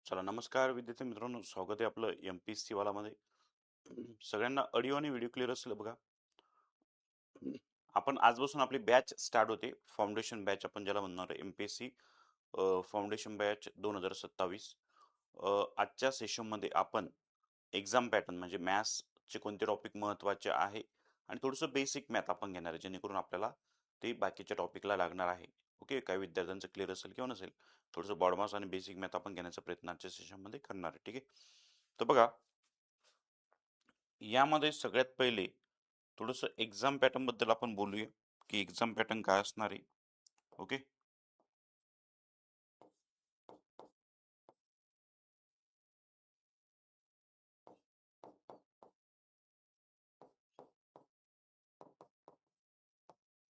चला नमस्कार विद्यार्थी मित्रांनो, स्वागत आहे आपलं MPSC वालामध्ये. सगळ्यांना ऑडिओ आणि व्हिडिओ क्लिअर असेल बघा. आपण आजपासून आपली बॅच स्टार्ट होते, फाउंडेशन बॅच आपण ज्याला म्हणणार आहे MPSC फाउंडेशन बॅच 2027. आजच्या सेशनमध्ये आपण एक्झाम पॅटर्न म्हणजे मॅथ्सचे कोणते टॉपिक महत्त्वाचे आहे आणि थोडंसं बेसिक मॅथ आपण घेणार आहे, जेणेकरून आपल्याला ते बाकीच्या टॉपिकला लागणार आहे. ओके, काही विद्यार्थ्यांचं क्लिअर असेल किंवा नसेल, थोडंसं बॉडमास आणि बेसिक मॅथ आपण घेण्याचा प्रयत्न आजच्या सेशनमध्ये करणार आहे. ठीक आहे, तर बघा यामध्ये सगळ्यात पहिले थोडंसं एक्झाम पॅटर्न बद्दल आपण बोलूया की एक्झाम पॅटर्न काय असणार आहे. ओके,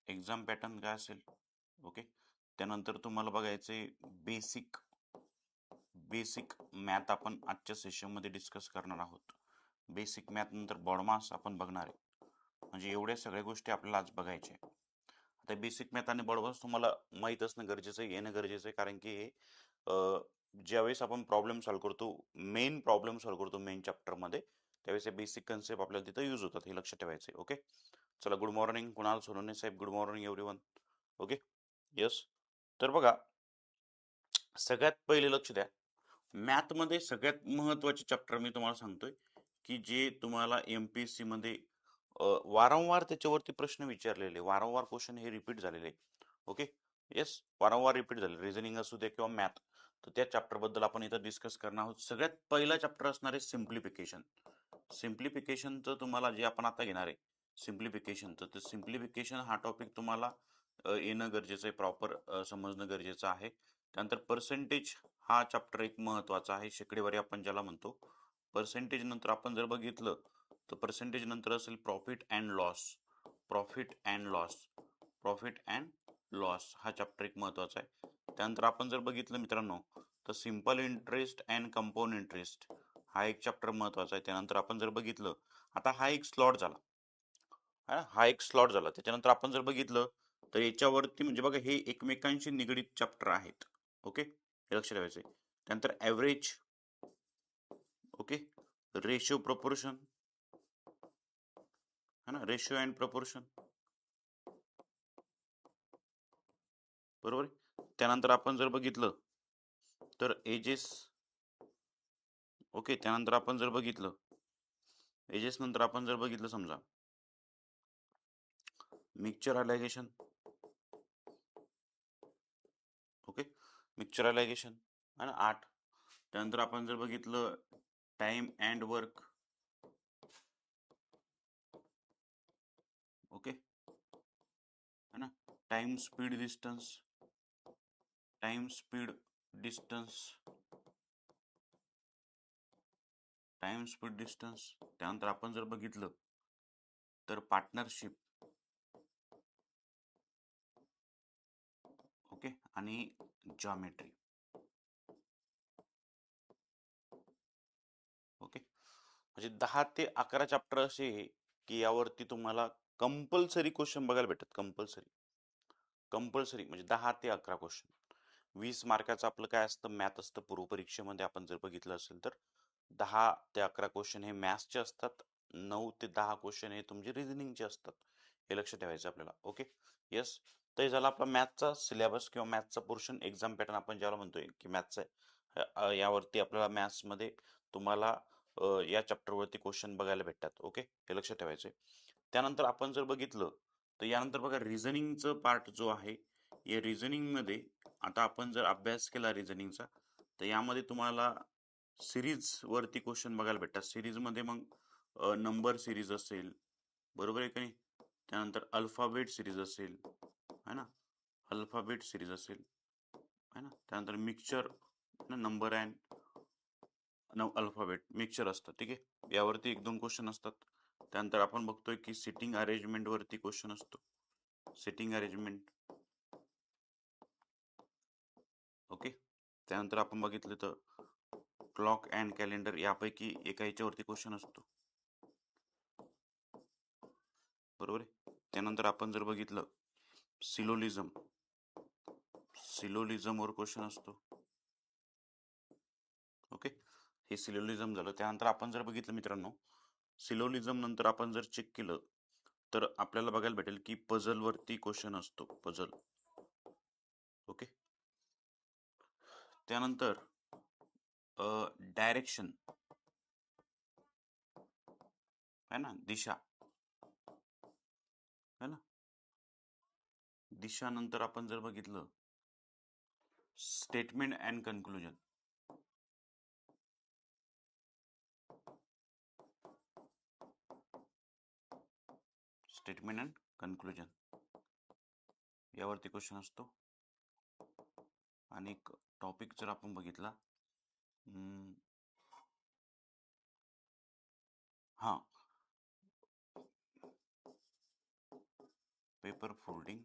एक्झाम पॅटर्न काय असेल. ओके, त्यानंतर तुम्हाला बघायचे बेसिक बेसिक मॅथ आपण आजच्या सेशनमध्ये डिस्कस करणार आहोत. बेसिक मॅथ नंतर बॉडमास आपण बघणार आहे. म्हणजे एवढ्या सगळ्या गोष्टी आपल्याला आज बघायच्या आहे. आता बेसिक मॅथ आणि बॉडमास तुम्हाला माहीत असणं गरजेचं आहे, येणं गरजेचं आहे, कारण की हे ज्यावेळेस आपण प्रॉब्लेम सॉल्व्ह करतो, मेन प्रॉब्लेम सॉल्व्ह करतो मेन चॅप्टरमध्ये, त्यावेळेस हे बेसिक कन्सेप्ट आपल्याला तिथं यूज होतात, हे लक्षात ठेवायचं आहे. ओके, चला गुड मॉर्निंग कुणाल सोनवणे साहेब, good morning everyone. Okay, yes. तर बघा सगळ्यात पहिले लक्ष द्या, मॅथमध्ये सगळ्यात महत्त्वाचे चॅप्टर मी तुम्हाला सांगतोय की जे तुम्हाला MPSC मध्ये वारंवार त्याच्यावरती प्रश्न विचारलेले, वारंवार क्वेश्चन हे रिपीट झालेले. ओके, येस, वारंवार रिपीट झाले, रिझनिंग असू दे किंवा मॅथ. तर त्या चॅप्टर बद्दल आपण इथं डिस्कस करणार आहोत. सगळ्यात पहिला चॅप्टर असणार आहे सिम्प्लिफिकेशन. सिम्प्लिफिकेशनचं तुम्हाला जे आपण आता घेणार आहे सिम्प्लिफिकेशनचं, तर सिम्प्लिफिकेशन हा टॉपिक तुम्हाला येणं गरजेचं आहे, प्रॉपर समजणं गरजेचं आहे. त्यानंतर पर्सेंटेज हा चॅप्टर एक महत्वाचा आहे, शेकडेवारी आपण ज्याला म्हणतो. पर्सेंटेज नंतर आपण जर बघितलं तर पर्सेंटेज नंतर असेल profit and loss. Profit and loss, profit and loss हा चॅप्टर एक महत्वाचा आहे. त्यानंतर आपण जर बघितलं मित्रांनो तर simple interest and compound interest हा एक चॅप्टर महत्वाचा आहे. त्यानंतर आपण जर बघितलं, आता हा एक स्लॉट झाला, हा एक स्लॉट झाला. त्याच्यानंतर आपण जर बघितलं तर याच्यावरती म्हणजे बघा हे एकमेकांशी निगडीत चॅप्टर आहेत. ओके, हे लक्ष ठेवायचं आहे. त्यानंतर ॲव्हरेज, ओके, रेशिओ प्रपोर्शन है ना, रेशिओ अँड प्रपोर्शन, बरोबर. त्यानंतर आपण जर बघितलं तर एजेस. ओके, त्यानंतर आपण जर बघितलं एजेस नंतर आपण जर बघितलं समजा मिक्सचर अलायगेशन. ओके, मिक्सचर अलायगेशन आणि 8. त्यानंतर आपण जर बघितलं टाइम अँड वर्क. ओके, है ना, time speed distance, time speed distance, time speed distance. त्यानंतर आपण जर बघितलं तर पार्टनरशिप. ओके, आणि जॉमेट्री. ओके, म्हणजे 10 ते 11 चॅप्टर असे की यावरती तुम्हाला कंपल्सरी क्वेश्चन बघायला भेटत. कंपल्सरी कंपल्सरी म्हणजे 10 ते 11 क्वेश्चन. 20 मार्काचं आपलं काय असतं, मॅथ असतं. पूर्व परीक्षेमध्ये आपण जर बघितलं असेल तर 10 ते 11 क्वेश्चन हे मॅथ्सचे असतात, 9 ते 10 क्वेश्चन हे तुमचे रिझनिंगचे असतात. हे लक्ष ठेवायचं आपल्याला. Okay, yes. तर हे झाला आपला मॅथचा सिलेबस किंवा मॅथचा पोर्शन. एक्झाम पॅटर्न आपण ज्याला म्हणतोय की मॅथचा, यावरती आपल्याला मॅथ्समध्ये तुम्हाला या चॅप्टरवरती क्वेश्चन बघायला भेटतात. ओके, हे लक्ष ठेवायचं. त्यानंतर आपण जर बघितलं तर यानंतर बघा रिझनिंगचं पार्ट जो आहे, या रिझनिंगमध्ये आता आपण जर अभ्यास केला रिझनिंगचा तर यामध्ये तुम्हाला सिरीज वरती क्वेश्चन बघायला भेटतात. सिरीजमध्ये मग नंबर सिरीज असेल, बरोबर आहे का नाही. त्यानंतर अल्फाबेट सिरीज असेल, है ना, अल्फाबेट सिरीज असेल, है ना. त्यानंतर mixture, number and alphabet mixture असतं. ठीक आहे, यावरती 1-2 क्वेश्चन असतात. त्यानंतर आपण बघतोय की सिटिंग अरेंजमेंट वरती क्वेश्चन असतो, सिटिंग अरेंजमेंट. ओके, त्यानंतर आपण बघितलं तर क्लॉक अँड कॅलेंडर यापैकी एका याच्यावरती क्वेश्चन असतो, बरोबर आहे. त्यानंतर आपण जर बघितलं सिलोलिझम, सिलोलिझम वर क्वेश्चन असतो. ओके, हे सिलोलिझम झालं. त्यानंतर आपण जर बघितलं मित्रांनो, सिलोलिझम नंतर आपण जर चेक केलं तर आपल्याला बघायला भेटेल की पझल वरती क्वेश्चन असतो, पझल. ओके, त्यानंतर डायरेक्शन है ना, दिशा है ना, दिशा नंतर आपण जर बघितलं statement and conclusion. Statement and conclusion यावरती क्वेश्चन असतो. आणि एक टॉपिक जर आपण बघितला, हा, paper folding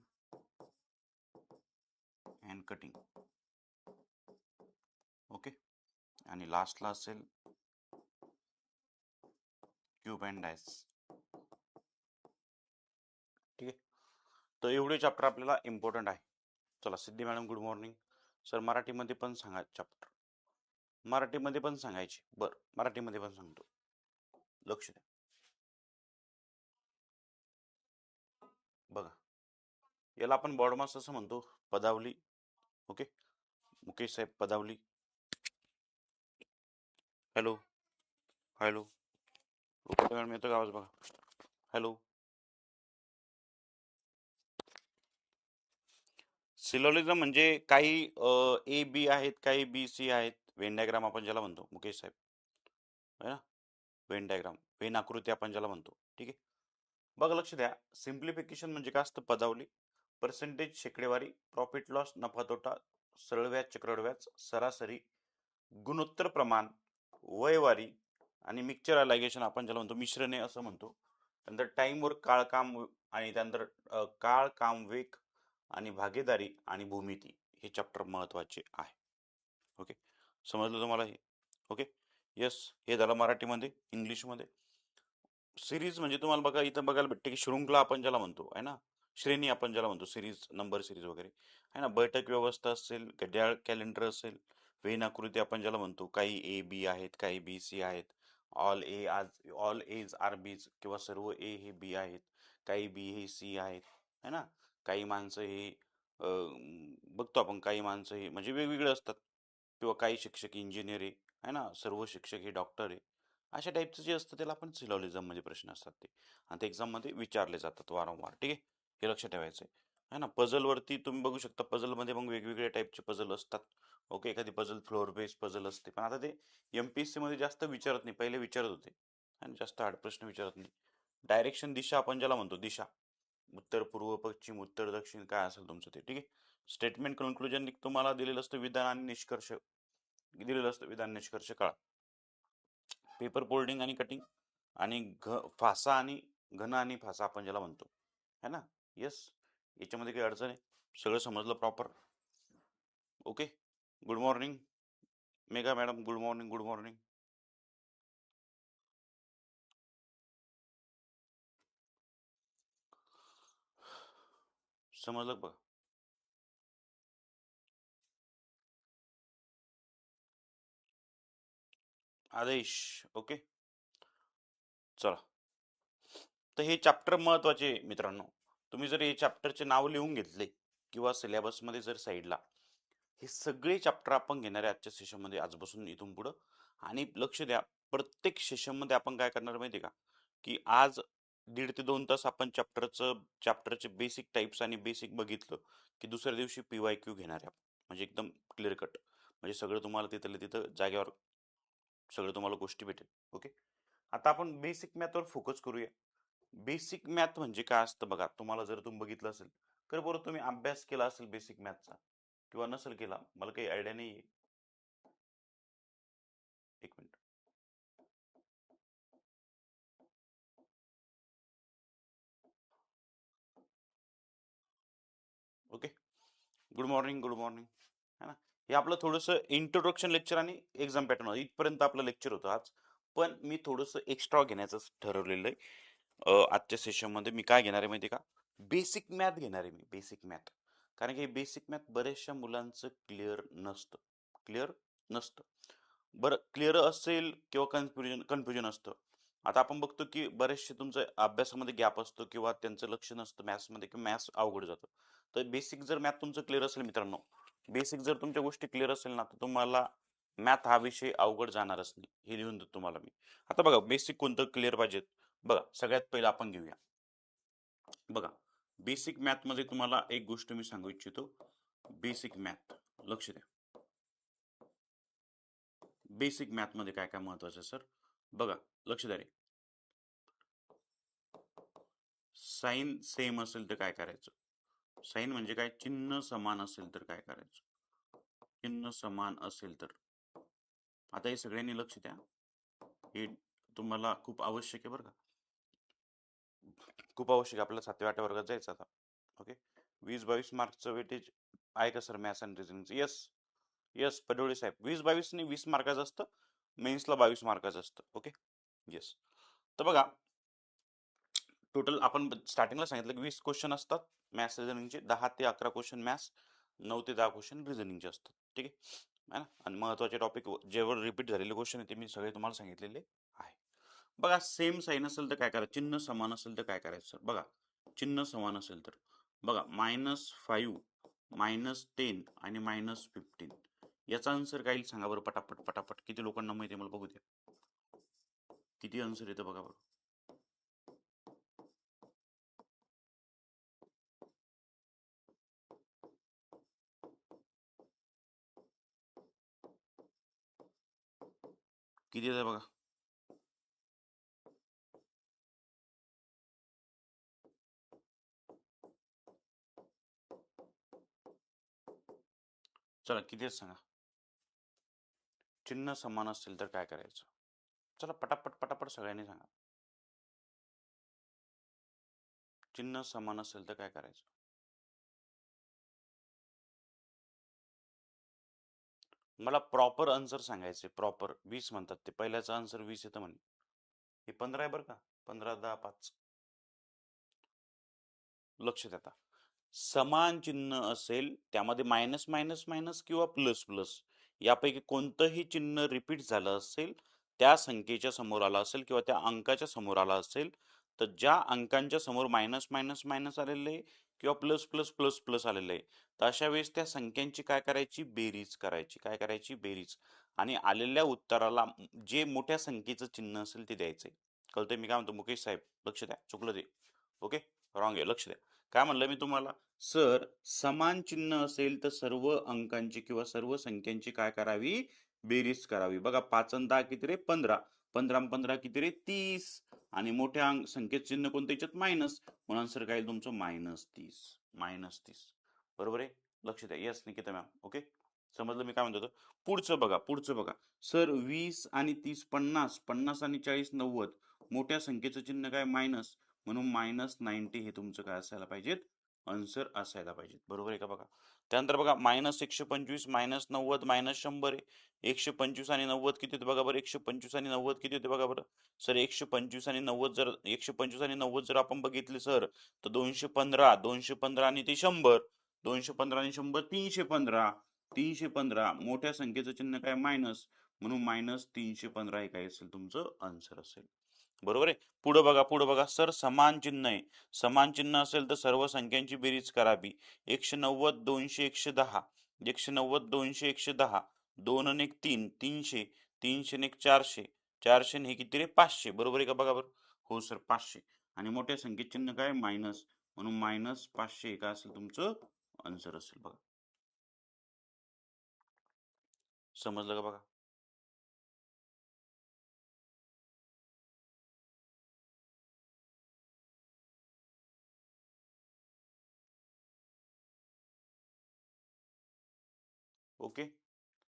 and cutting. Okay, आणि लास्टला असेल क्यूब अँड डायस. ठीक आहे, तर एवढे चॅप्टर आपल्याला इम्पॉर्टंट आहे. चला सिद्धी मॅडम, गुड मॉर्निंग. सर मराठीमध्ये पण सांगा चॅप्टर, मराठीमध्ये पण सांगायचे. बरं, मराठीमध्ये पण सांगतो, लक्ष द्या. बघा, याला आपण बॉडमास असं म्हणतो, पदावली. ओके, मुकेश साहेब पदावली. हॅलो हॅलो, मॅडम येतो का आवाज? बघा, हॅलो. सिलोलिझम म्हणजे काही ए बी आहेत, काही बी सी आहेत. वेन डायग्राम आपण ज्याला म्हणतो, मुकेश साहेब, है ना, वेन डायग्राम, वेन आकृती आपण ज्याला म्हणतो. ठीक आहे, बघा लक्ष द्या. सिम्प्लिफिकेशन म्हणजे काय असतं? पदावली, पर्सेंटेज, शेकडेवारी, प्रॉफिट लॉस, नफा तोटा, सरळ व्याज, चक्रवाढ व्याज, सरासरी, गुणोत्तर प्रमाण, वयवारी आणि मिक्सचर अलायगेशन आपण ज्याला म्हणतो, मिश्रणे असं म्हणतो. नंतर टाइमवर काळ काम आणि त्यानंतर काळ काम वेग आणि भागीदारी आणि भूमिती, हे चॅप्टर महत्वाचे आहे. ओके, समजलं तुम्हाला हे? Okay, yes. हे झालं मराठीमध्ये. इंग्लिशमध्ये सिरीज म्हणजे तुम्हाला बघा इथं बघायला भेटते की शृंखला आपण ज्याला म्हणतो, आहे ना, श्रेणी आपण ज्याला म्हणतो, सिरीज, नंबर सिरीज वगैरे, आहे ना. बैठक व्यवस्था असेल, घड्याळ कॅलेंडर असेल, वेन आकृती आपण ज्याला म्हणतो, काही ए बी आहेत, काही बी सी आहेत. ऑल एज आर बीज किंवा सर्व ए हे बी आहेत, काही बी हे सी आहेत, है ना. काही माणसं हे बघतो आपण, काही माणसं हे म्हणजे वेगवेगळे असतात, किंवा काही शिक्षक इंजिनियर आहे ना, सर्व शिक्षक हे डॉक्टर आहे. अशा टाईपचं जे असतं त्याला आपण सिलॉलिझम मध्ये प्रश्न असतात ते, आणि ते एक्झाम मध्ये विचारले जातात वारंवार. ठीक आहे, हे लक्षात ठेवायचं आहे ना. पझल वरती तुम्ही बघू शकता, पझल मध्ये मग वेगवेगळ्या टाईपचे पझल असतात. ओके, एखादी पझल फ्लोअर बेस्ड पझल असते, पण आता ते एमपीएससी मध्ये जास्त विचारत नाही, पहिले विचारत होते आणि जास्त हार्ड प्रश्न विचारत नाही. डायरेक्शन, दिशा आपण ज्याला म्हणतो, दिशा, उत्तर पूर्व पश्चिम उत्तर दक्षिण काय असेल तुमचं ते. ठीक आहे, स्टेटमेंट कन्क्लुजन तुम्हाला दिलेलं असतं, विधान आणि निष्कर्ष दिलेलं असतं, विधान निष्कर्ष काळा. पेपर फोल्डिंग आणि कटिंग, आणि फासा आणि घन आणि फासा आपण ज्याला म्हणतो, है ना. यस, याच्यामध्ये काही अडचण आहे? सगळं समजलं proper? Okay, good morning Megha madam, good morning, good morning. समजलं बघा. आदेश, ओके, चला. तर हे चॅप्टर महत्वाचे मित्रांनो. तुम्ही जर हे चॅप्टरचे नाव लिहून घेतले किंवा सिलेबसमध्ये जर साईडला, हे सगळे चॅप्टर आपण घेणार आहे आजच्या सेशनमध्ये, आजपासून इथून पुढं. आणि लक्ष द्या, प्रत्येक सेशनमध्ये आपण काय करणार माहिती का, की आज 1.5 ते 2 तास आपण चॅप्टरचे बेसिक टाइप्स आणि बेसिक बघितलं की दुसऱ्या दिवशी PYQ घेणार आहे आपण, म्हणजे एकदम क्लिअर कट, म्हणजे सगळं तुम्हाला तिथलं तिथं जागेवर सगळं तुम्हाला गोष्टी भेटेल. ओके, आता आपण बेसिक मॅथवर फोकस करूया. बेसिक मॅथ म्हणजे काय असतं बघा, तुम्हाला जर तुम्ही बघितलं असेल तर बरोबर तुम्ही अभ्यास केला असेल बेसिक मॅथचा, किंवा नसेल केला, मला काही आयडिया नाही. एक minute. Okay, good morning, good morning, है ना. हे आपलं थोडंसं इंट्रोडक्शन लेक्चर आणि एक्झाम पॅटर्न इथपर्यंत आपलं लेक्चर होतं आज. पण मी थोडंसं एक्स्ट्रा घेण्याचं ठरवलेलं आहे आजच्या सेशनमध्ये. मी काय घेणार आहे माहिती का, बेसिक मॅथ घेणार आहे मी, बेसिक मॅथ. कारण की बेसिक मॅथ बऱ्याचशा मुलांचं क्लिअर नसतं. बरं क्लिअर असेल किंवा कन्फ्युजन असतं. आता आपण बघतो की बरेचसे तुमचं अभ्यासामध्ये गॅप असतो किंवा त्यांचं लक्ष नसतं मॅथ्समध्ये किंवा मॅथ्स अवघड जातं. तर बेसिक जर मॅथ तुमचं क्लिअर असेल मित्रांनो, बेसिक जर तुमच्या गोष्टी क्लिअर असेल ना, तर तुम्हाला मॅथ हा विषय अवघड जाणारच नाही. हे लिहून देतो तुम्हाला मी. आता बघा बेसिक कोणतं क्लिअर पाहिजेत. बघा सगळ्यात पहिलं आपण घेऊया. बघा बेसिक मॅथ मध्ये तुम्हाला एक गोष्ट मी सांगू इच्छितो. बेसिक मॅथ लक्ष द्या. बेसिक मॅथ मध्ये काय काय महत्वाचं आहे सर. बघा लक्ष द्या रे. साइन सेम असेल तर काय करायचं. साइन म्हणजे काय, चिन्ह समान असेल तर काय करायचं. चिन्ह समान असेल तर, आता हे सगळ्यांनी लक्ष द्या. हे तुम्हाला खूप आवश्यक आहे बरं का. खूप आवश्यक आपल्याला 7व्या-8व्या वर्गात जायचं आता. ओके. 20-22 मार्कचं वेटेज आहे का सर मॅथ्स अँड रिझनिंगचं. यस यस पडोळे साहेब, 20-22 नाही 20 मार्काचं असतं. मेन्सला 22 मार्काचं असतं. ओके. येस. तर बघा टोटल आपण स्टार्टिंगला सांगितलं की 20 क्वेश्चन असतात मॅथ्स रिझनिंगचे. 10 ते 11 क्वेश्चन मॅथ्स, 9 ते 10 क्वेश्चन रिझनिंगचे असतात. ठीक आहे ना. आणि महत्वाचे टॉपिक जेव्हा रिपीट झालेले क्वेश्चन आहे ते मी सगळे तुम्हाला सांगितलेले आहे. बघा सेम साईन असेल तर काय करायचं, चिन्ह समान असेल तर काय करायचं. बघा चिन्ह समान असेल तर बघा -5, -10 आणि -15 याचा आन्सर काय येईल सांगा बरं पटापट पटापट. किती लोकांना माहिती आहे मला बघू द्या. किती आन्सर येतं बघा बरं. किती येतं बघा. चला किती सांगा. चिन्ह समान असेल तर काय करायचं. चला पटापट पटापट सगळ्यांनी सांगा. चिन्ह समान असेल तर काय करायचं. मला प्रॉपर आन्सर सांगायचे. प्रॉपर 20 म्हणतात ते, पहिल्याचा आन्सर 20 येतं म्हणे. हे 15 आहे बरं का. 15, 10, 5. लक्ष द्या आता. समान चिन्ह असेल त्यामध्ये मायनस मायनस मायनस किंवा प्लस प्लस यापैकी कोणतंही चिन्ह रिपीट झालं असेल, त्या संख्येच्या समोर आला असेल किंवा त्या अंकाच्या समोर आला असेल, तर ज्या अंकांच्या समोर मायनस मायनस मायनस आलेलं आहे किंवा प्लस प्लस प्लस प्लस आलेलं आहे, तर अशा वेळेस त्या संख्यांची काय करायची, बेरीज करायची. काय करायची, बेरीज. आणि आलेल्या उत्तराला जे मोठ्या संख्येचं चिन्ह असेल ते द्यायचंय. कळतंय मी काय म्हणतो मुकेश साहेब. लक्ष द्या, चुकलं ते. ओके, रॉंग आहे. लक्ष द्या. काय म्हणलं मी तुम्हाला, सर समान चिन्ह असेल तर सर्व अंकांची किंवा सर्व संख्यांची काय करावी, बेरीज करावी. बघा 5 आणि 10 किती रे, 15. 15 आणि 15 किती रे, 30. आणि मोठ्या संख्येत चिन्ह कोणतं याच्यात, मायनस. म्हणून सर काय तुमचं -30. -30 बरोबर आहे. लक्ष द्या. Yes Nikita ma'am. ओके, समजलं मी काय म्हणतो. पुढचं बघा, पुढचं बघा. सर 20 आणि 30 50, 50 आणि 40 90. मोठ्या संख्येचं चिन्ह काय, मायनस. म्हणून -90 हे तुमचं काय असायला पाहिजेत, आन्सर असायला पाहिजे. बरोबर आहे का बघा. त्यानंतर बघा -125 -90 -100 आहे. 125 आणि 90 किती होते बघा बरं. 125 आणि 90 किती होते बघा बरं. सर 125 आणि 90 जर 125 आणि 90 जर आपण बघितले सर, तर 215, 215 आणि ते 100. 215 आणि 100 315. 315 मोठ्या संख्येचं चिन्ह काय, मायनस. म्हणून -315 हे काय असेल तुमचं आन्सर असेल. बरोबर आहे. पुढे बघा, पुढे बघा सर, समान चिन्ह आहे. समान चिन्ह असेल तर सर्व संख्यांची बेरीज करावी. 190 200 110. 190 200 110. 2 आणि 1 3 300. 300 आणि 1 400. 400 हे किती रे, 500. बरोबर आहे का बघा बरं. हो सर 500. आणि मोठ्या संख्येत चिन्ह काय, मायनस. म्हणून -500 हे काय असेल तुमचं आन्सर असेल बघा. समजलं का बघा. ओके.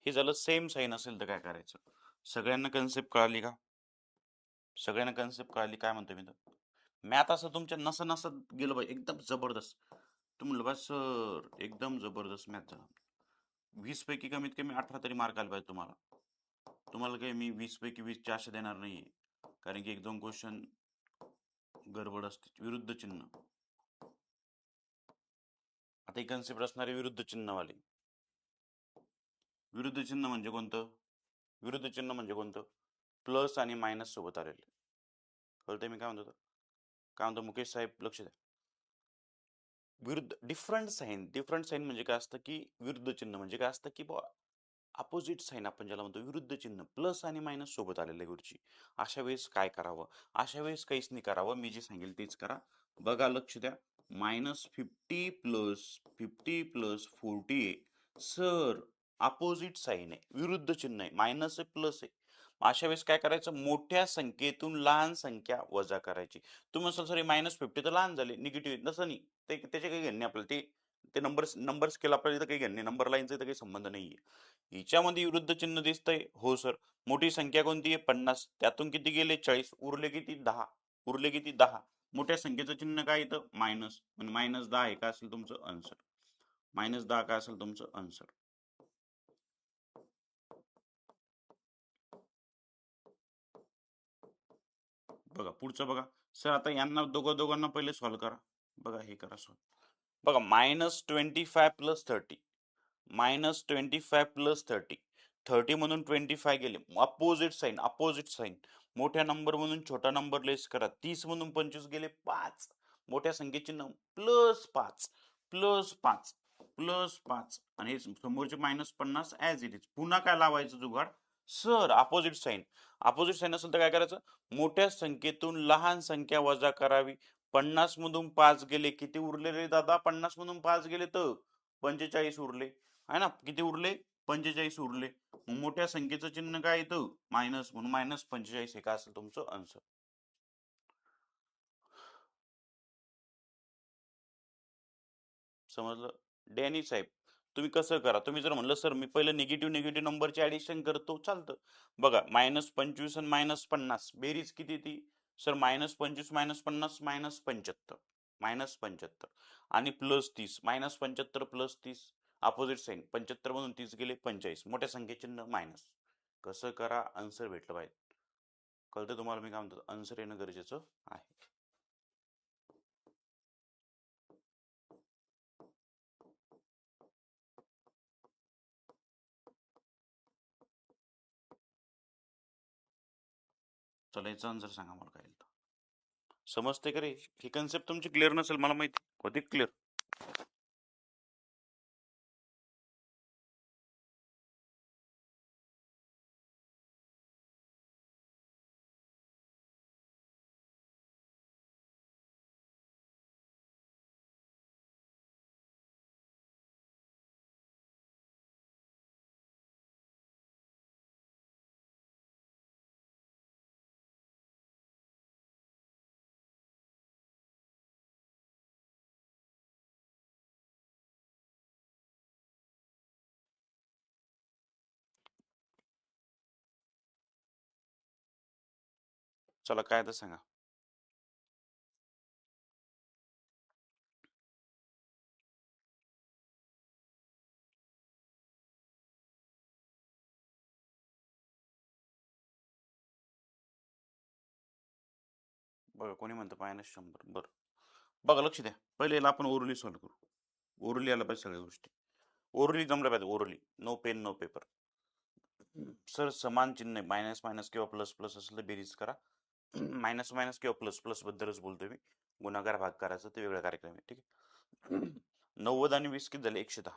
हे झालं सेम साईन असेल तर काय करायचं. सगळ्यांना कन्सेप्ट कळाली का. सगळ्यांना कन्सेप्ट कळाली. काय म्हणतो मी तर, मॅथ असं तुमच्या नसा नसात गेलं पाहिजे एकदम जबरदस्त. तुम्ही म्हणलं बा सर एकदम जबरदस्त मॅथ झाला. 20 पैकी कमीत कमी 18 तरी मार्क आले पाहिजे तुम्हाला. तुम्हाला काही मी 20 पैकी 20 असे देणार नाहीये. कारण की 1-2 क्वेश्चन गडबड असते. विरुद्ध चिन्ह. आता ही कन्सेप्ट असणारे विरुद्ध चिन्हवाले. विरुद्ध चिन्ह म्हणजे कोणतं. विरुद्ध चिन्ह म्हणजे कोणतं? प्लस आणि मायनस सोबत आलेले. कळतंय मी काय म्हणतो? काय म्हणतो मुकेश साहेब, लक्ष द्या. विरुद्ध डिफरंट साईन म्हणजे काय असतं की विरुद्ध चिन्ह म्हणजे काय असतं की अपोजिट साईन आपण ज्याला म्हणतो, विरुद्ध चिन्ह प्लस आणि मायनस सोबत आलेल्या गोष्टी. अशा वेळेस काय करावं? अशा वेळेस काहीच नाही करावं, मी जे सांगेल तेच करा. बघा लक्ष द्या. -50 प्लस 40 सर अपोजिट साईन आहे, विरुद्ध चिन्ह आहे, मायनस आहे प्लस आहे. अशा वेळेस काय करायचं? मोठ्या संख्येतून लहान संख्या वजा करायची. तुम्ही असाल सर -50 तर लहान झाले, निगेटिव्ह नसं नाही, ते त्याचे काही घेणे आपल्याला, ते ते नंबर स्केल आपल्याला इथं काही घेणे, नंबर लाईनचा इथं काही संबंध नाहीये. हिच्यामध्ये विरुद्ध चिन्ह दिसतंय, हो सर. मोठी संख्या कोणती आहे? 50. त्यातून किती गेले? 40. उरले किती? 10. उरले किती? 10. मोठ्या संख्येचं चिन्ह काय इथं? मायनस. -10 हे काय असेल तुमचं आन्सर? -10 काय असेल तुमचं आन्सर? बघा पुढचं बघा. सर आता यांना दोघांना पहिले सॉल्व्ह करा. बघा हे करा सॉल्व्ह. बघा -25 प्लस 30. -25 प्लस 30. 30 मधून 25 गेले, अपोजिट साईन. मोठ्या नंबर म्हणून छोटा नंबर लेस करा. 30 मधून 25 गेले, 5. मोठ्या संख्येचे +5 +5 +5 आणि हे समोरचे -50 ऍज इट इज. पुन्हा काय लावायचं जुगाड? सर अपोजिट साईन असेल तर काय करायचं? मोठ्या संख्येतून लहान संख्या वजा करावी. 50 मधून 5 गेले, किती उरलेले दादा? 50 मधून 5 गेले तर 45 उरले, आहे ना? किती उरले? 45 उरले. मोठ्या संख्येचं चिन्ह काय येतं? मायनस, म्हणून -45 हे काय असेल तुमचं आन्सर? समजलं? डॅनी साहेब, तुम्ही कसं करा, तुम्ही जर म्हणलं सर मी पहिलं निगेटिव्ह नंबरचे ऍडिशन करतो, चालतं. बघा -25 आणि -50 बेरीज किती ती? सर -25 -50 -75. -75 आणि +30. -75 +30 अपोजिट साईन. 75 मधून 30 गेले, 45. मोठ्या संख्ये चिन्ह मायनस. कसं करा? आन्सर भेटलं पाहिजे. कळतं तुम्हाला मी काय म्हणतो? आन्सर येणं गरजेचं आहे. चला याचा आन्सर सांगा मला काय. समजते का रे? ही कन्सेप्ट तुमची क्लिअर नसेल मला माहिती, होती क्लिअर? चला काय तर सांगा. बघा कोणी म्हणतं -100. बरं बघा लक्ष द्या. पहिले याला आपण ओरली सॉल्व्ह करू. ओरली आला पाहिजे सगळ्या गोष्टी. ओरली जमल्या पाहिजे. Orally no pen no paper. Sir समान चिन्ह आहे, मायनस मायनस किंवा प्लस प्लस असेल तर बेरीज करा. मायनस मायनस किंवा प्लस प्लस बद्दलच बोलतोय मी. गुणाकार भाग करायचं ते वेगळा कार्यक्रम आहे, ठीक आहे. 90 आणि 20 किती झाले? 110.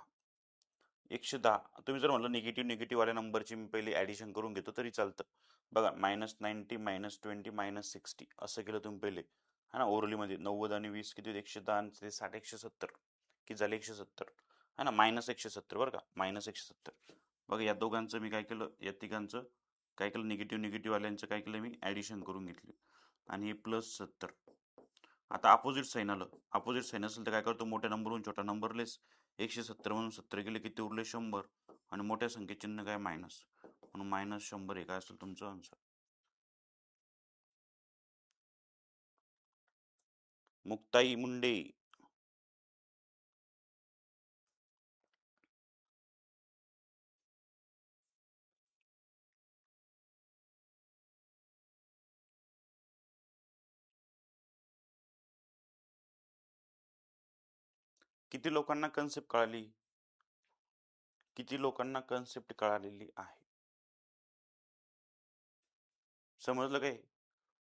110. तुम्ही जर म्हणलं निगेटिव्ह वाल्या नंबरची मी पहिले ऍडिशन करून घेतो तरी चालतं. बघा -90 -20 -60 असं केलं तुम्ही पहिले, है ना? ओरलीमध्ये 90 आणि 20 किती? 110 आणि ते 60 170 किती झाले? 170, है ना? -170 बरं का, -170. बघा या दोघांचं मी काय केलं, या तिघांचं काय केलं, निगेटिव्ह वाल्यांचं काय केलं मी? ऍडिशन करून घेतली आणि हे +70. आता अपोजिट साईन आलं. अपोजिट साईन असेल तर काय करतो? मोठ्या नंबरहून छोटा नंबर लेस. 170 म्हणून 70 गेले, किती उरले? 100. आणि मोठ्या संख्ये चिन्ह काय? मायनस, म्हणून -100 हे काय असेल तुमचं आन्सर? मुक्ताई मुंडे. किती लोकांना कन्सेप्ट कळाली? किती लोकांना कन्सेप्ट कळालेली आहे? समजलं काय?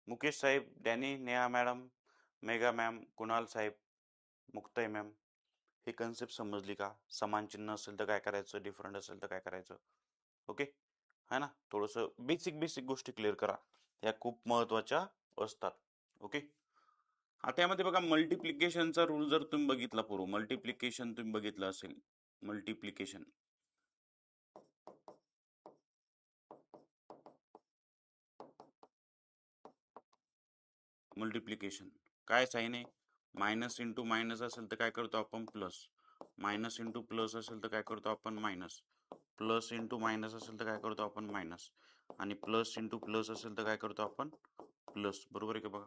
मुकेश साहेब, डॅनी, नेहा मॅडम, मेघा मॅम, कुणाल साहेब, मुक्ताई मॅम, ही कन्सेप्ट समजली का? समान चिन्ह असेल तर काय करायचं, डिफरंट असेल तर काय करायचं? ओके, है ना? थोडंसं बेसिक बेसिक गोष्टी क्लिअर करा, या खूप महत्वाच्या असतात. ओके, आता यामध्ये बघा मल्टिप्लिकेशनचा रूल जर तुम्ही बघितला, पूर्व मल्टिप्लिकेशन तुम्ही बघितलं असेल, मल्टिप्लिकेशन मल्टिप्लिकेशन काय साईन आहे? मायनस इंटू मायनस असेल तर काय करतो आपण? प्लस. मायनस इंटू प्लस असेल तर काय करतो आपण? मायनस. प्लस इंटू मायनस असेल तर काय करतो आपण? मायनस. आणि प्लस इंटू प्लस असेल तर काय करतो आपण? प्लस. बरोबर आहे का बघा?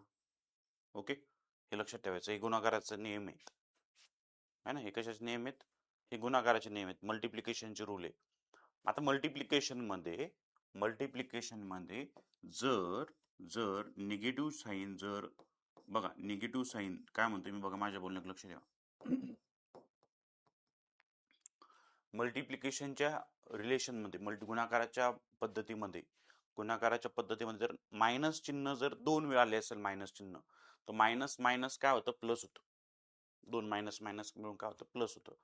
ओके, हे लक्षात ठेवायचं, हे गुणाकाराचा नियम आहे, है ना? हे कशाचे नियम आहेत? हे गुणाकाराचे नियम आहेत, मल्टिप्लिकेशनचे रूल आहे. आता मल्टिप्लिकेशन मध्ये जर जर निगेटिव्ह साईन, जर बघा निगेटिव्ह साईन काय म्हणतो मी, बघा माझ्या बोलण्यात लक्ष द्या. मल्टिप्लिकेशनच्या रिलेशनमध्ये, गुणाकाराच्या पद्धतीमध्ये जर मायनस चिन्ह जर 2 वेळा आले असेल, मायनस चिन्ह, तर मायनस मायनस काय होतं? प्लस होतं. 2 मायनस मायनस मिळून काय होतं? प्लस होतं.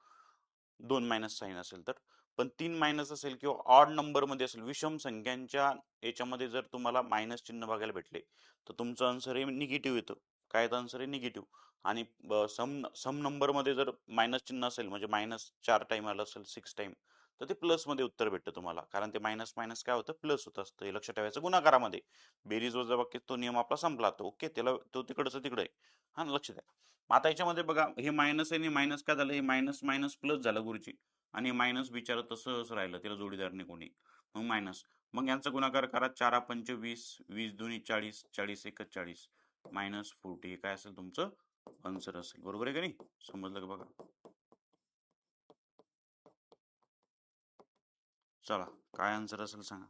2 मायनस साईन असेल तर. पण 3 मायनस असेल किंवा ऑड नंबर मध्ये असेल, विषम संख्यांच्या याच्यामध्ये जर तुम्हाला मायनस चिन्ह बघायला भेटले, तर तुमचं आन्सर हे निगेटिव्ह येतं. काय आन्सर आहे? निगेटिव्ह. आणि सम सम नंबर मध्ये जर मायनस चिन्ह असेल, म्हणजे मायनस 4 टाइम आलं असेल, 6 टाइम, तर ते प्लस मध्ये उत्तर भेटतं तुम्हाला, कारण ते मायनस मायनस काय होतं? प्लस होत असतं. हे लक्षात ठेवायचं. गुणाकारामध्ये बेरीज वजाबाकी तो नियम आपला संपला, तो ओके, त्याला तो तिकडचं तिकडे आहे. हा, लक्ष द्या. आता याच्यामध्ये बघा, हे मायनस आहे आणि मायनस काय झालं? हे मायनस मायनस प्लस झालं गुरुजी, आणि मायनस बिचारा तसंच राहिलं, त्याला जोडीदार नाही कोणी, मग मायनस. मग यांचा गुणाकार करा, 4 पंच 20, 20 दुनी 40, 40 एक 40, -40 काय असेल तुमचं आन्सर असेल. बरोबर आहे का नाही? समजलं का बघा? चला, काय आन्सर असेल सांगा.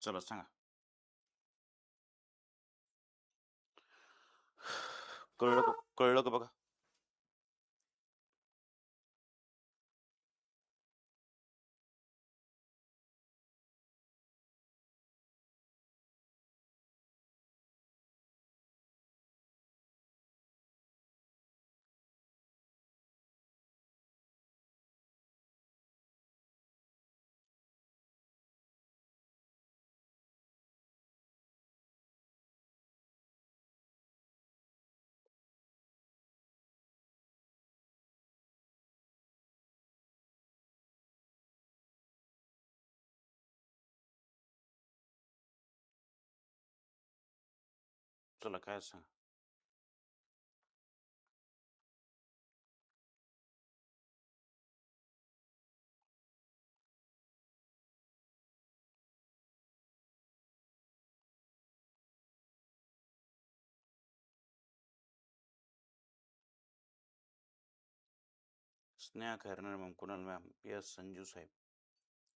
चला सांगा. कळलं का बघा? चला काय सांगा. Sneha Khairnar ma'am, Kunal ma'am, yes, Sanju साहेब.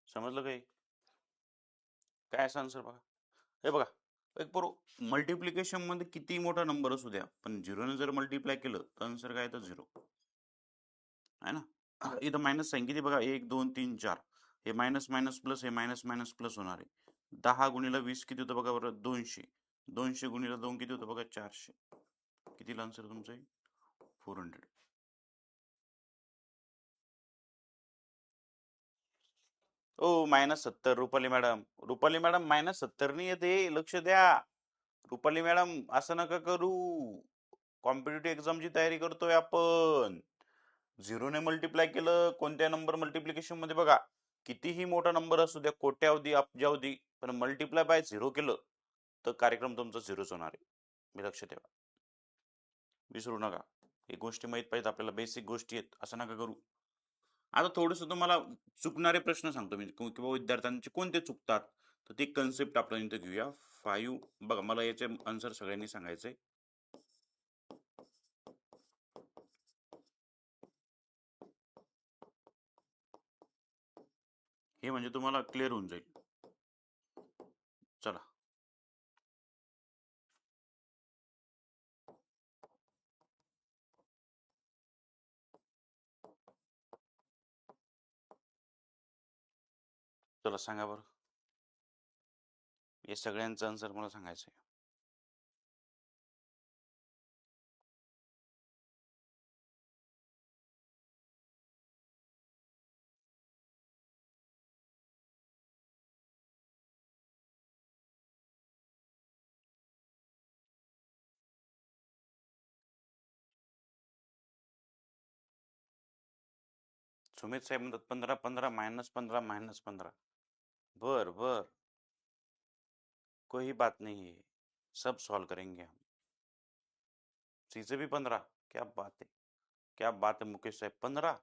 समजलं काही? काय आन्सर बघा. हे बघा, एक बरोबर मल्टिप्लिकेशन मध्ये किती मोठा नंबर असू द्या, पण झिरोने जर मल्टिप्लाय केलं तर आन्सर काय येतं? 0 आहे ना. इथं मायनस साईन किती बघा, 1 2 3 4, हे मायनस मायनस प्लस, हे मायनस मायनस प्लस होणार आहे. 10 गुणिले 20 किती होतं बघा बरं? 200. 200 गुणिले 2 किती होतं बघा? 400. किती आन्सर तुमचं? 400. ओ -70. रुपाली मॅडम -70 नाही येते, लक्ष द्या. रुपाली मॅडम असं नका करू. कॉम्पिटेटिव्ह एक्झामची तयारी करतोय आपण. झिरोने मल्टिप्लाय केलं कोणत्या नंबर मल्टिप्लिकेशन मध्ये बघा, कितीही मोठा नंबर असू द्या, कोट्यावधी अब्जावधी, पण मल्टिप्लाय बाय 0 केलं तर कार्यक्रम तुमचा 0च होणार आहे. मी लक्ष ठेवा, विसरू नका. ही गोष्टी माहित पाहिजे आपल्याला, बेसिक गोष्टी आहेत, असं नका करू. आता थोडस तुम्हाला चुकणारे प्रश्न सांगतो मी, किंवा विद्यार्थ्यांचे कोणते चुकतात, तर ती कन्सेप्ट आपण इथं घेऊया. 5 बघा, मला याचे आन्सर सगळ्यांनी सांगायचे. हे म्हणजे तुम्हाला क्लिअर होऊन जाईल. चला, चला सांगा बरं, हे सगळ्यांचं आन्सर मला सांगायचं आहे. सुमित साहेब म्हणतात 15 15 -15 -15. बर बर, कोई बात नहीं है, सब सॉल्व करेंगे हम. सीचे भी 15. क्या बात है, क्या बात आहे मुकेश साहेब, 15.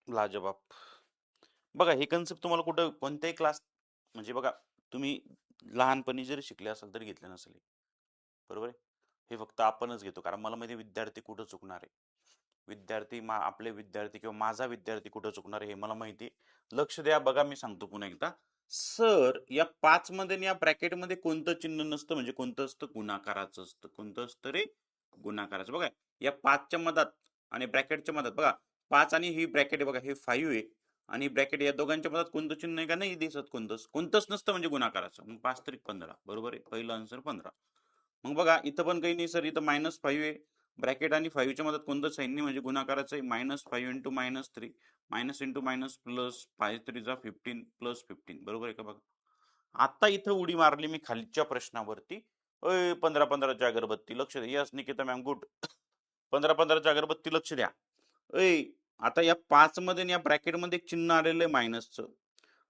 लाजवाब. बघा हे कन्सेप्ट तुम्हाला कुठं कोणत्याही क्लास, म्हणजे बघा तुम्ही लहानपणी जरी शिकले असाल तरी घेतले नसेल, बरोबर आहे. हे फक्त आपणच घेतो, कारण मला माहिती विद्यार्थी कुठं चुकणार आहे. विद्यार्थी आपले विद्यार्थी किंवा माझा विद्यार्थी कुठं चुकणार आहे हे मला माहिती. लक्ष द्या, बघा मी सांगतो पुन्हा एकदा. सर या 5 मध्ये आणि या ब्रॅकेट मध्ये कोणतं चिन्ह नसतं, म्हणजे कोणतं असतं, गुणाकाराचं असतं. कोणतं असतं रे, गुणाकाराचं. बघा या 5च्या मधात आणि ब्रॅकेटच्या मधात बघा, 5 आणि ही ब्रॅकेट आहे बघा, हे 5 आहे आणि ब्रॅकेट, या दोघांच्या मधात कोणतं चिन्ह आहे का नाही दिसत, कोणतंच नसतं म्हणजे गुणाकाराचं. मग 5 तरी 15, बरोबर आहे, पहिलं आन्सर 15. मग बघा इथं पण काही नाही सर, इथं -5 आहे, ब्रॅकेट आणि 5च्या मधात कोणतं साईन नाही म्हणजे गुणाकाराचं आहे. -5 into -3, minus into minus plus 5 3 जा 15 प्लस 15, बरोबर आहे का बघा. आता इथं उडी मारली मी खालच्या प्रश्नावरती. 15 15च्या अगरबत्ती, लक्ष द्या. Yes Nikita ma'am, good. 15 15च्या अगरबत्ती, लक्ष द्या. ऐ आता या 5 मध्ये या ब्रॅकेट मध्ये एक चिन्ह आलेलं आहे मायनसचं.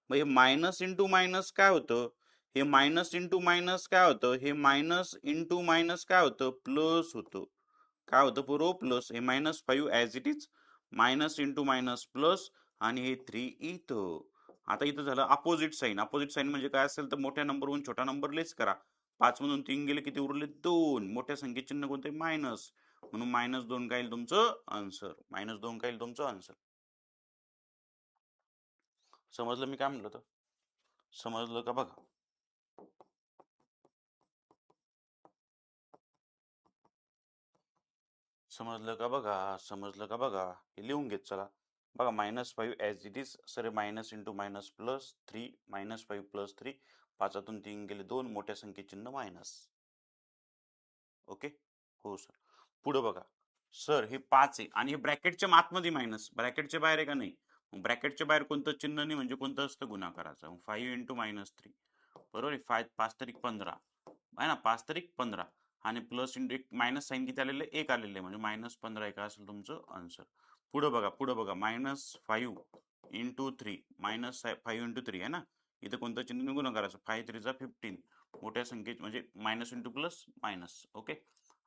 मग हे मायनस इंटू मायनस काय होतं, हे मायनस इंटू मायनस काय होतं, हे मायनस इंटू मायनस काय होतं, प्लस होतं. काय होतं पूर्व, प्लस. हे -5 as it is, minus into minus plus, आणि हे 3 इथं. आता इथं झालं अपोजिट साईन. अपोजिट साईन म्हणजे काय असेल तर मोठ्या नंबरवरून छोटा नंबर लेस करा. 5 मधून 3 गेले किती उरले, 2. मोठ्या संख्येचे चिन्ह कोणते, मायनस, म्हणून -2 काय येईल तुमचं आन्सर. -2 काय येईल तुमचं आन्सर. समजलं मी काय म्हणलं तर, समजलं का बघा. समजलं का बघा, समजलं का बघा. हे लिहून घेत चला. बघा -5 as it is sir, minus into minus plus 3, -5 plus 3, 5तून 3 गेले 2, मोठ्या संख्ये चिन्ह मायनस. ओके, हो सर. पुढे बघा सर, हे 5 आहे आणि हे ब्रॅकेटच्या आतमध्ये मायनस, ब्रॅकेटच्या बाहेर आहे का नाही. ब्रॅकेटच्या बाहेर कोणतं चिन्ह नाही म्हणजे कोणतं असतं, गुणाकाराचं. 5 इंटू -3, बरोबर आहे. 5 तारीख 15 आहे ना, 5 तारीख 15, आणि प्लस इंटू एक मायनस साईन किती आलेलं आहे, 1 आलेलं आहे, म्हणजे -15 एक असेल तुमचं आन्सर. पुढे बघा, पुढे बघा, -5 इंटू 3, -5 इंटू 3 आहे ना, इथं कोणतं चिन्ह निघून करायचं, 5 3 जा 15, मोठ्या संख्येत म्हणजे minus into plus minus. Okay,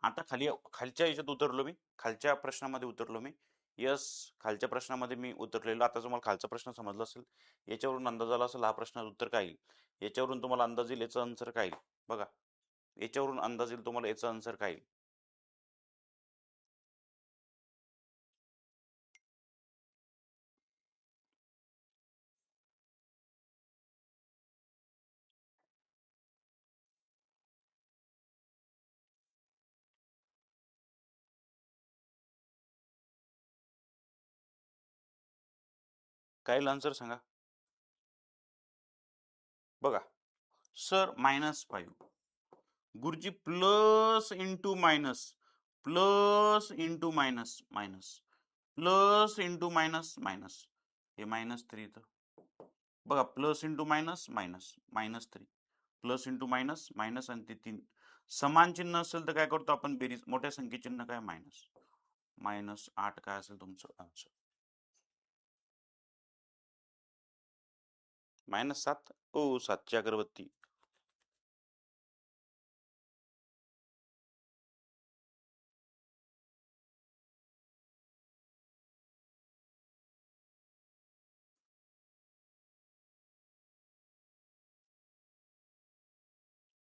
आता खालच्या याच्यात उतरलो मी, खालच्या प्रश्नामध्ये उतरलो मी. यस, खालच्या प्रश्नामध्ये मी उतरलेलो. आता तुम्हाला खालचा प्रश्न समजला असेल, याच्यावरून अंदाज आला असेल हा प्रश्न उत्तर काय येईल. याच्यावरून तुम्हाला अंदाज येईल याचा आन्सर काय येईल. बघा याच्यावरून अंदाज येईल तुम्हाला याचा आन्सर काय येईल. काय येईल आन्सर सांगा. बघा सर, -5 गुरुजी, plus into minus, plus into minus minus, plus into minus minus, हे -3 इथं बघा, plus into minus minus, -3, plus into minus minus, आणि ते 3 समान चिन्ह असेल तर काय करतो आपण, बेरीज. मोठ्या संख्ये चिन्ह काय, मायनस, -8 काय असेल तुमचं आन्सर. -7, ओ 7ची अगरबत्ती.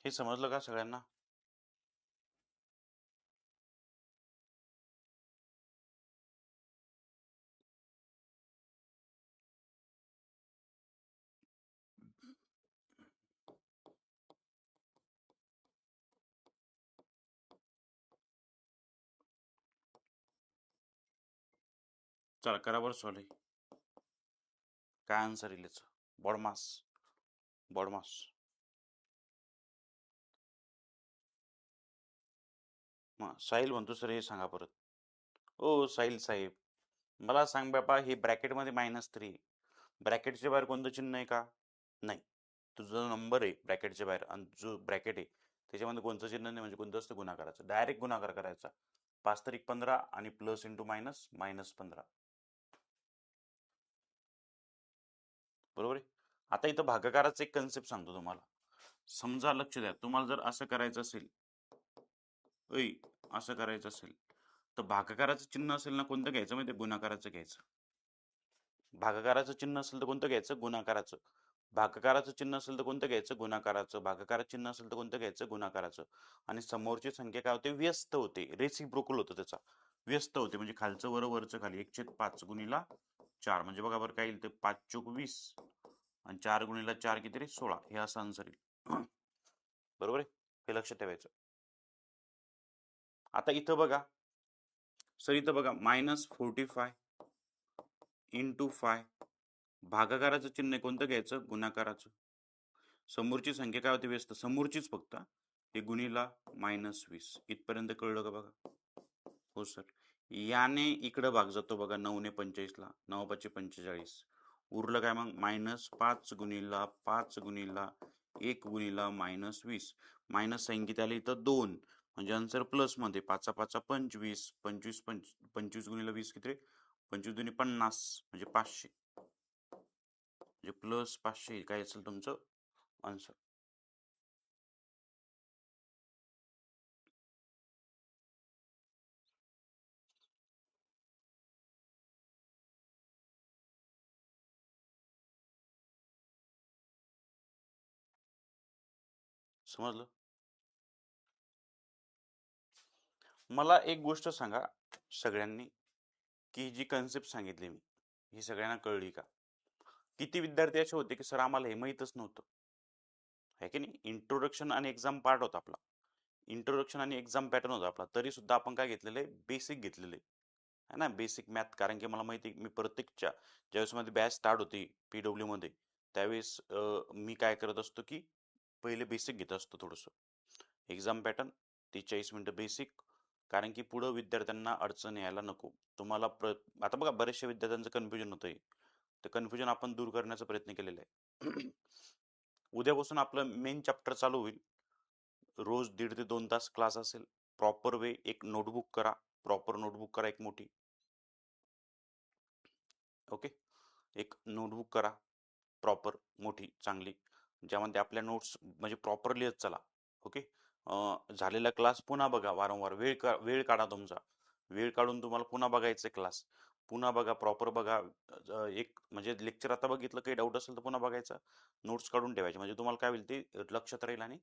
हे समजलं का सगळ्यांना. चला करा बरं सॉल्व. काय आन्सर येईल याचं? बॉडमास. बॉडमास. मग साहिल म्हणतो सर हे सांगा परत. ओ साहिल साहेब, मला सांग बाबा, हे ब्रॅकेटमध्ये -3 ब्रॅकेटच्या बाहेर कोणतं चिन्ह आहे का? नाही. तुझा नंबर आहे ब्रॅकेटच्या बाहेर आणि जो ब्रॅकेट आहे त्याच्यामध्ये कोणतं चिन्ह नाही, म्हणजे कोणतं असतं? गुणाकाराचं. डायरेक्ट गुणाकार करायचा. 5 तारीख 15 आणि प्लस इंटू मायनस -15. बरोबर आहे. आता इथं भागाकाराचं एक कन्सेप्ट सांगतो तुम्हाला. समजा, लक्ष द्या, तुम्हाला जर असं करायचं असेल, असं करायचं असेल तर भागाकाराचं चिन्ह असेल ना, कोणतं घ्यायचं माहिती? गुणाकाराचं घ्यायचं. भागाकाराचं चिन्ह असेल तर कोणतं घ्यायचं? गुणाकाराचं. भागाकाराचं चिन्ह असेल तर कोणतं घ्यायचं? गुणाकाराचं. भागाकाराचं चिन्ह असेल तर कोणतं घ्यायचं? गुणाकाराचं. आणि समोरची संख्या काय होते? व्यस्त होते. रेसिप्रोकल होतं त्याचा. व्यस्त होते म्हणजे खालचं वर, वरचं खाली. 1/5 गुणिला 4 म्हणजे बघा बरं काय येईल ते? 5 चोक 20 आणि 4 गुणिला 4 किती रे? 16. हे असं आन्सर येईल. बरोबर आहे, हे लक्षात ठेवायचं. आता इथं बघा सर, इथं बघा -45 इंटू 5. भागाकाराचं चिन्ह कोणतं घ्यायचं? गुणाकाराचं. समोरची संख्या काय होती? व्यस्त. समोरचीच फक्त. हे गुणिला -20. इथपर्यंत कळलं का बघा? हो सर. याने इकडं भाग जातो बघा. 9 ने 45 ला. 9 5 45. उरलं काय मग? -5 गुणिला 5 गुणिला 1 गुणिला -20. मायनस साईन किती आले इथं? 2. म्हणजे आन्सर प्लस मध्ये. 5 5 25. 25 25 गुणिला 20 किती रे? 25 दुनी 50 म्हणजे 500. म्हणजे प्लस 500 काय असेल तुमचं आन्सर. समजलं? मला एक गोष्ट सांगा सगळ्यांनी, की जी कन्सेप्ट सांगितली मी, ही सगळ्यांना कळली का? किती विद्यार्थी असे होते की सर आम्हाला हे माहीतच नव्हतं? आहे की नाही? इंट्रोडक्शन आणि एक्झाम पार्ट होता आपला. इंट्रोडक्शन आणि एक्झाम पॅटर्न होता आपला. तरी सुद्धा आपण काय घेतलेले? बेसिक घेतलेले आहे ना, बेसिक मॅथ. कारण की मला माहिती मी प्रत्येकच्या ज्यावेळेस मध्ये बॅच स्टार्ट होती PW मध्ये, त्यावेळेस मी काय करत असतो की पहिले बेसिक घेत असतो थोडंसं. एक्झाम पॅटर्न 40 मिनिटं बेसिक. कारण की पुढं विद्यार्थ्यांना अडचण यायला नको. तुम्हाला आता बघा, बरेचशा विद्यार्थ्यांचं कन्फ्युजन होतंय. ते कन्फ्युजन आपण दूर करण्याचा प्रयत्न केलेला आहे. उद्यापासून आपलं मेन चॅप्टर चालू होईल. रोज 1.5 ते 2 तास क्लास असेल. Proper way. एक नोटबुक करा. प्रॉपर नोटबुक करा एक मोठी. ओके. एक नोटबुक करा प्रॉपर मोठी चांगली, ज्यामध्ये आपल्या नोट्स म्हणजे प्रॉपर लिहत चला. ओके. झालेला क्लास पुन्हा बघा वारंवार. वेळ काढा तुमचा. वेळ काढून तुम्हाला पुन्हा बघायचे क्लास. पुन्हा बघा, प्रॉपर बघा. एक म्हणजे लेक्चर आता बघितलं, काही डाऊट असेल तर पुन्हा बघायचा. नोट्स काढून ठेवायचे, म्हणजे तुम्हाला काय होईल ते लक्षात राहील. आणि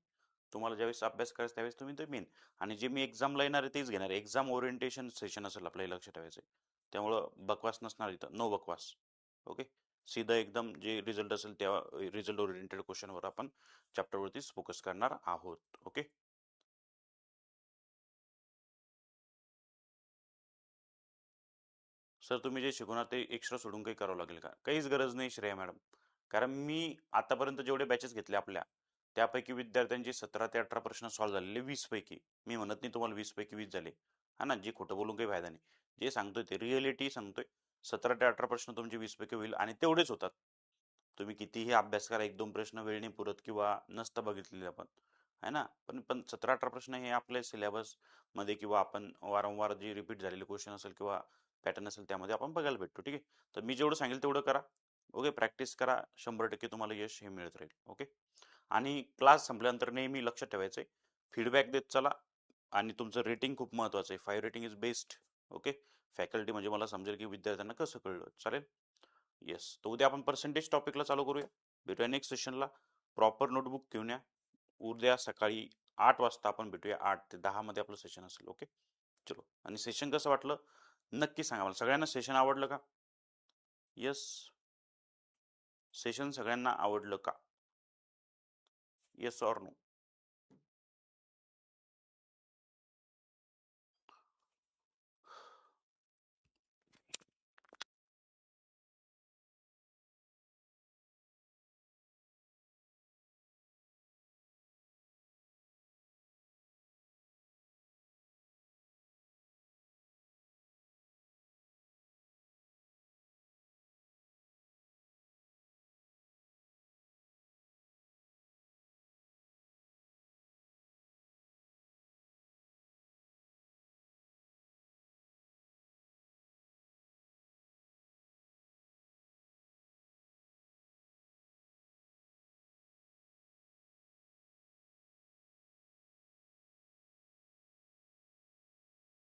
तुम्हाला ज्यावेळेस अभ्यास करायचा त्यावेळेस तुम्ही ते मेन. आणि जे मी एक्झामला येणार आहे तेच घेणार आहे. एक्झाम ओरिएंटेशन सेशन असेल आपल्याला, लक्षात ठेवायचं. त्यामुळं बकवास नसणार इथं. नो बकवास. ओके. सीधा एकदम जे रिझल्ट असेल त्या रिझल्ट ओरिएंटेड क्वेश्चनवर आपण चॅप्टरवरतीच फोकस करणार आहोत. ओके. सर, तुम्ही जे शिकवणार ते एक्स्ट्रा सोडून काही करावं लागेल का? काहीच गरज नाही श्रेया मॅडम. कारण मी आतापर्यंत जेवढे बॅचेस घेतले आपल्या, त्यापैकी विद्यार्थ्यांचे 17 ते 18 प्रश्न सॉल्व्ह झालेले 20 पैकी. मी म्हणत नाही तुम्हाला 20 पैकी 20 झाले, हा ना. जे खोटं बोलून काही फायदा नाही. जे सांगतोय ते रिअलिटी सांगतोय. 17 ते 18 प्रश्न तुमचे 20 पैकी होईल आणि तेवढेच होतात. तुम्ही कितीही अभ्यास करा, 1-2 प्रश्न वेळ नाही पुरत किंवा नसतं बघितलेले आपण, आहे ना. पण पण 17-18 प्रश्न हे आपल्या सिलेबस मध्ये किंवा आपण वारंवार जे रिपीट झालेले क्वेश्चन असेल किंवा पॅटर्न असेल त्यामध्ये आपण बघायला भेटतो. ठीक आहे. तर मी जेवढं सांगेल तेवढं करा. ओके. प्रॅक्टिस करा. 100% तुम्हाला यश हे मिळत राहील. ओके. आणि क्लास संपल्यानंतर नेहमी लक्षात ठेवायचंय, फीडबॅक देत चला. आणि तुमचं रेटिंग खूप महत्वाचं आहे. 5 rating is best. Okay. Faculty म्हणजे मला समजेल की विद्यार्थ्यांना कसं कळलं. चालेल. येस. तर उद्या आपण पर्सेंटेज टॉपिकला चालू करूया. भेटूया नेक्स्ट सेशनला. प्रॉपर नोटबुक घेऊन या. उद्या सकाळी 8 वाजता आपण भेटूया. 8 ते 10 मध्ये आपलं सेशन असेल. ओके. चलो. आणि सेशन कसं वाटलं नक्की सांगा मला. सगळ्यांना सेशन आवडलं का? यस. सेशन सगळ्यांना आवडलं का? Yes or no?